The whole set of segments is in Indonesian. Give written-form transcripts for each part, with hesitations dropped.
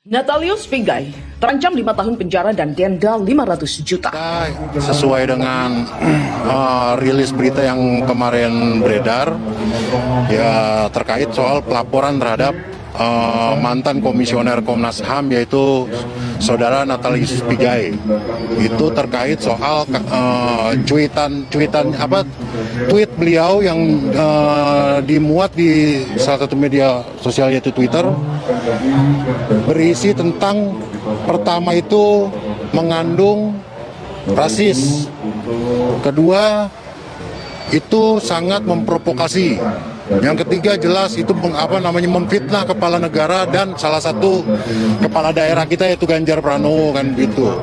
Natalius Pigai terancam 5 tahun penjara dan denda 500 juta. Sesuai dengan rilis berita yang kemarin beredar, ya terkait soal pelaporan terhadap mantan komisioner Komnas HAM yaitu saudara Natalius Pigai. Itu terkait soal tweet beliau yang dimuat di salah satu media sosial yaitu Twitter, berisi tentang pertama itu mengandung rasis, kedua itu sangat memprovokasi, yang ketiga jelas itu memfitnah kepala negara dan salah satu kepala daerah kita yaitu Ganjar Pranowo kan gitu.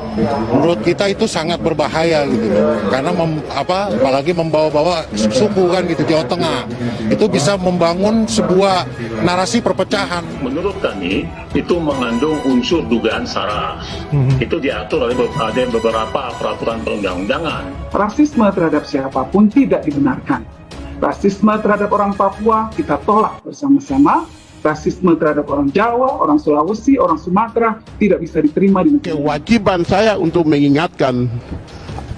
Menurut kita itu sangat berbahaya gitu, karena apalagi membawa-bawa suku kan gitu, Jawa Tengah itu bisa membangun sebuah narasi perpecahan. Menurut kami itu mengandung unsur dugaan sara. Itu diatur oleh beberapa peraturan perundang-undangan. Rasisme terhadap siapapun tidak dibenarkan. Rasisme terhadap orang Papua kita tolak bersama-sama. Rasisme terhadap orang Jawa, orang Sulawesi, orang Sumatera tidak bisa diterima di negara. Kewajiban saya untuk mengingatkan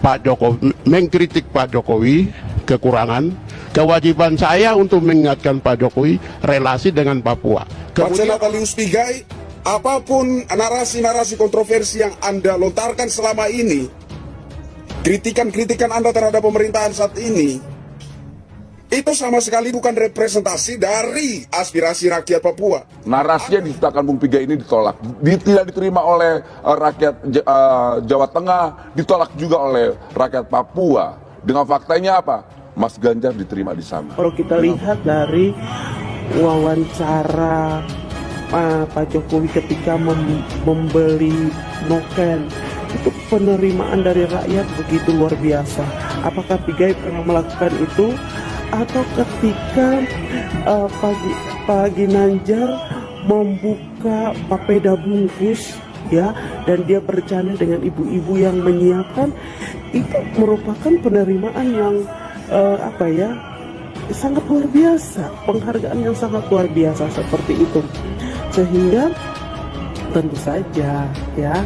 Pak Jokowi, mengkritik Pak Jokowi kekurangan. Kewajiban saya untuk mengingatkan Pak Jokowi relasi dengan Papua. Pak Natalius Pigai, apapun narasi-narasi kontroversi yang Anda lontarkan selama ini, kritikan-kritikan Anda terhadap pemerintahan saat ini, itu sama sekali bukan representasi dari aspirasi rakyat Papua. Narasi yang diciptakan Bung Pigai ini ditolak, tidak diterima oleh rakyat Jawa Tengah, ditolak juga oleh rakyat Papua. Dengan faktanya apa? Mas Ganjar diterima di sana. Kalau kita lihat dari wawancara Pak Jokowi ketika membeli noken, itu penerimaan dari rakyat begitu luar biasa. Apakah Pigai pernah melakukan itu? Atau ketika Pak Ginanjar membuka papeda bungkus ya, dan dia bercanda dengan ibu-ibu yang menyiapkan, itu merupakan penerimaan yang sangat luar biasa, penghargaan yang sangat luar biasa seperti itu. Sehingga tentu saja ya,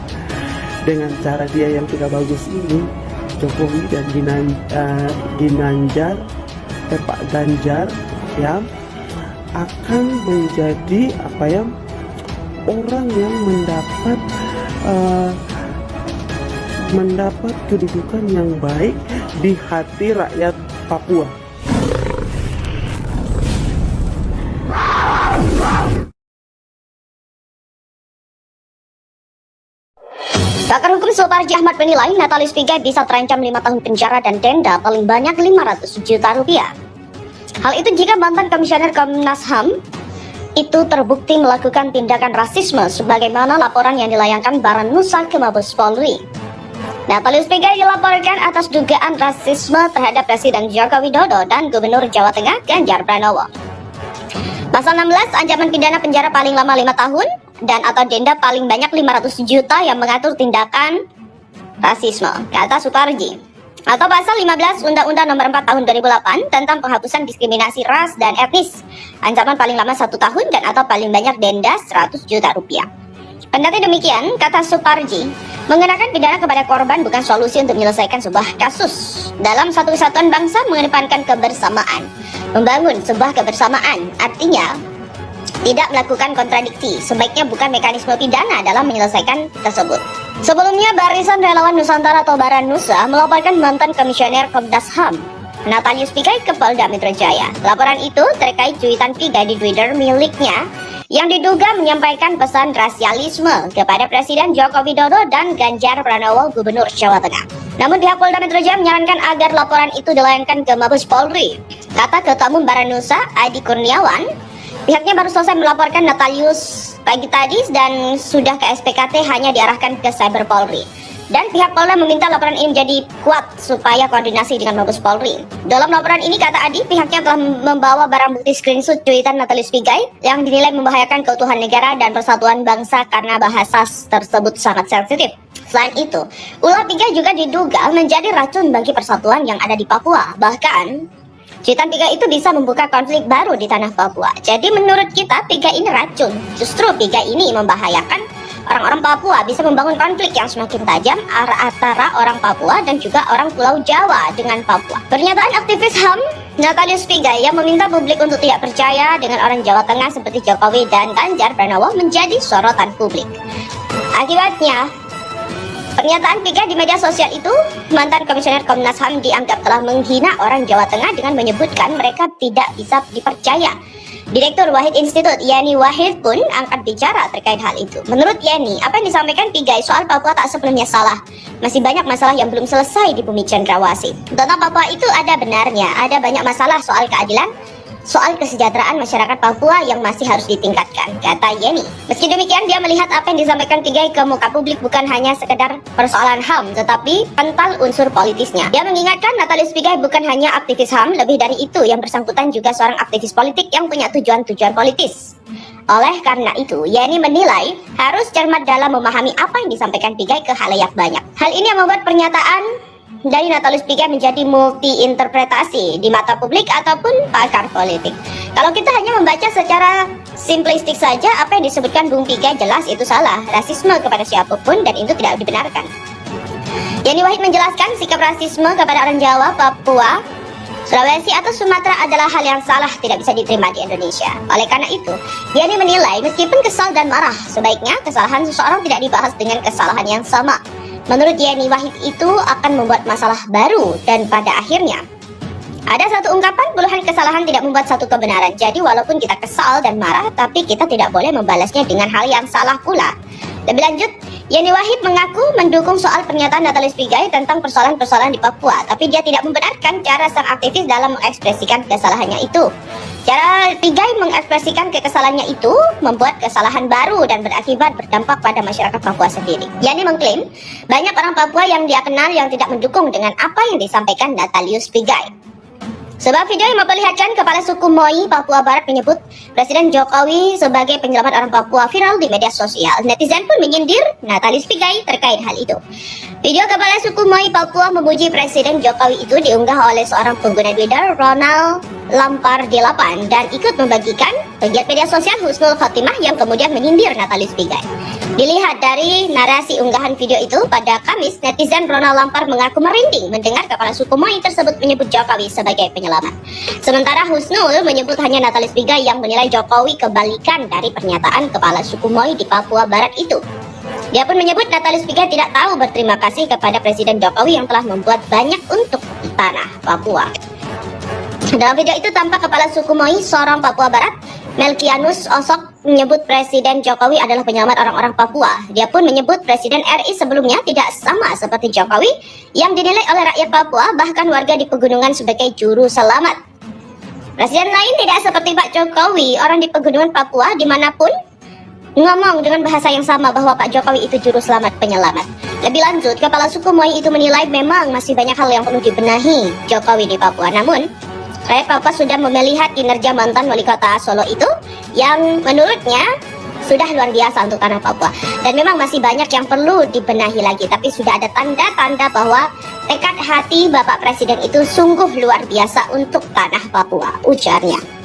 dengan cara dia yang tidak bagus ini, Jokowi dan Pak Ganjar ya akan menjadi orang yang mendapat kedudukan yang baik di hati rakyat Papua. Pakar hukum Suparji Ahmad menilai Natalius Pigai bisa terancam 5 tahun penjara dan denda paling banyak 500 juta rupiah. Hal itu jika mantan komisioner Komnas HAM itu terbukti melakukan tindakan rasisme sebagaimana laporan yang dilayangkan Baranusa ke Mabes Polri. Natalius Pigai dilaporkan atas dugaan rasisme terhadap Presiden Joko Widodo dan Gubernur Jawa Tengah Ganjar Pranowo. Pasal 16 ancaman pidana penjara paling lama 5 tahun dan atau denda paling banyak 500 juta yang mengatur tindakan rasisme, kata Suparji. Atau pasal 15 Undang-Undang Nomor 4 Tahun 2008 tentang penghapusan diskriminasi ras dan etnis, ancaman paling lama 1 tahun dan atau paling banyak denda 100 juta rupiah. Kendati demikian, kata Suparji, mengenakan pidana kepada korban bukan solusi untuk menyelesaikan sebuah kasus. Dalam satu kesatuan bangsa mengedepankan kebersamaan, membangun sebuah kebersamaan, artinya tidak melakukan kontradiksi. Sebaiknya bukan mekanisme pidana dalam menyelesaikan tersebut. Sebelumnya, Barisan Relawan Nusantara atau Baranusa melaporkan mantan komisioner Komnas HAM Natalius Pigai ke Polda Metro Jaya. Laporan itu terkait cuitan Pigai di Twitter miliknya yang diduga menyampaikan pesan rasialisme kepada Presiden Joko Widodo dan Ganjar Pranowo, Gubernur Jawa Tengah. Namun pihak Polda Metro Jaya menyarankan agar laporan itu dilayangkan ke Mabes Polri. Kata Ketua Umum Baranusa, Adi Kurniawan, pihaknya baru selesai melaporkan Natalius pagi tadi dan sudah ke SPKT hanya diarahkan ke Cyber Polri. Dan pihak Polda meminta laporan ini menjadi kuat supaya koordinasi dengan Mabes Polri. Dalam laporan ini, kata Adi, pihaknya telah membawa barang bukti screenshot cuitan Natalius Pigai yang dinilai membahayakan keutuhan negara dan persatuan bangsa karena bahasa tersebut sangat sensitif. Selain itu, ulah Pigai juga diduga menjadi racun bagi persatuan yang ada di Papua. Bahkan, cuitan Pigai itu bisa membuka konflik baru di tanah Papua. Jadi menurut kita Pigai ini racun. Justru Pigai ini membahayakan orang-orang Papua bisa membangun konflik yang semakin tajam antara orang Papua dan juga orang Pulau Jawa dengan Papua. Pernyataan aktivis HAM Natalius Pigai yang meminta publik untuk tidak percaya dengan orang Jawa Tengah seperti Jokowi dan Ganjar Pranowo menjadi sorotan publik. Akibatnya, pernyataan Pigai di media sosial itu, mantan komisioner Komnas HAM dianggap telah menghina orang Jawa Tengah dengan menyebutkan mereka tidak bisa dipercaya. Direktur Wahid Institute, Yeni Wahid pun angkat bicara terkait hal itu. Menurut Yeni, apa yang disampaikan Pigai soal Papua tak sepenuhnya salah. Masih banyak masalah yang belum selesai di bumi cendrawasih. Tentang Papua itu ada benarnya, ada banyak masalah soal keadilan, soal kesejahteraan masyarakat Papua yang masih harus ditingkatkan, kata Yeni. Meski demikian, dia melihat apa yang disampaikan Pigai ke muka publik bukan hanya sekedar persoalan HAM, tetapi kental unsur politisnya. Dia mengingatkan Natalius Pigai bukan hanya aktivis HAM, lebih dari itu, yang bersangkutan juga seorang aktivis politik yang punya tujuan-tujuan politis. Oleh karena itu, Yeni menilai harus cermat dalam memahami apa yang disampaikan Pigai ke khalayak banyak. Hal ini yang membuat pernyataan dari Natalius Pigai menjadi multi-interpretasi di mata publik ataupun pakar politik. Kalau kita hanya membaca secara simplistik saja, apa yang disebutkan Bung Pigai jelas itu salah, rasisme kepada siapapun, dan itu tidak dibenarkan. Yeni Wahid menjelaskan sikap rasisme kepada orang Jawa, Papua, Sulawesi atau Sumatera adalah hal yang salah, tidak bisa diterima di Indonesia. Oleh karena itu, Yeni menilai meskipun kesal dan marah, sebaiknya kesalahan seseorang tidak dibahas dengan kesalahan yang sama. Menurut Yeni Wahid itu akan membuat masalah baru, dan pada akhirnya ada satu ungkapan, puluhan kesalahan tidak membuat satu kebenaran. Jadi walaupun kita kesal dan marah, tapi kita tidak boleh membalasnya dengan hal yang salah pula. Lebih lanjut, Yeni Wahid mengaku mendukung soal pernyataan Natalius Pigai tentang persoalan-persoalan di Papua, tapi dia tidak membenarkan cara sang aktivis dalam mengekspresikan kesalahannya itu. Cara Pigai mengekspresikan kekesalannya itu membuat kesalahan baru dan berakibat berdampak pada masyarakat Papua sendiri. Yani mengklaim banyak orang Papua yang dia kenal yang tidak mendukung dengan apa yang disampaikan Natalius Pigai. Sebuah video yang memperlihatkan kepala suku Moi Papua Barat menyebut Presiden Jokowi sebagai penyelamat orang Papua viral di media sosial. Netizen pun menyindir Natalius Pigai terkait hal itu. Video kepala suku Moi Papua memuji Presiden Jokowi itu diunggah oleh seorang pengguna Twitter, Ronald Lampar 8, dan ikut membagikan pegiat media sosial Husnul Khotimah yang kemudian menyindir Natalius Pigai. Dilihat dari narasi unggahan video itu, pada Kamis, netizen Ronald Lampar mengaku merinding mendengar kepala suku Moi tersebut menyebut Jokowi sebagai penyelamat. Sementara Husnul menyebut hanya Natalius Pigai yang menilai Jokowi kebalikan dari pernyataan kepala suku Moi di Papua Barat itu. Dia pun menyebut Natalius Pigai tidak tahu berterima kasih kepada Presiden Jokowi yang telah membuat banyak untuk tanah Papua. Dalam video itu tampak kepala suku Moi Sorong Papua Barat, Melkianus Osok, menyebut Presiden Jokowi adalah penyelamat orang-orang Papua. Dia pun menyebut Presiden RI sebelumnya tidak sama seperti Jokowi yang dinilai oleh rakyat Papua, bahkan warga di pegunungan sebagai juru selamat. Presiden lain tidak seperti Pak Jokowi, orang di pegunungan Papua dimanapun ngomong dengan bahasa yang sama bahwa Pak Jokowi itu juru selamat penyelamat. Lebih lanjut, kepala suku Moi itu menilai memang masih banyak hal yang perlu dibenahi Jokowi di Papua. Namun, rakyat Papua sudah melihat kinerja mantan wali kota Solo itu yang menurutnya sudah luar biasa untuk tanah Papua. Dan memang masih banyak yang perlu dibenahi lagi, tapi sudah ada tanda-tanda bahwa tekad hati Bapak Presiden itu sungguh luar biasa untuk tanah Papua, ujarnya.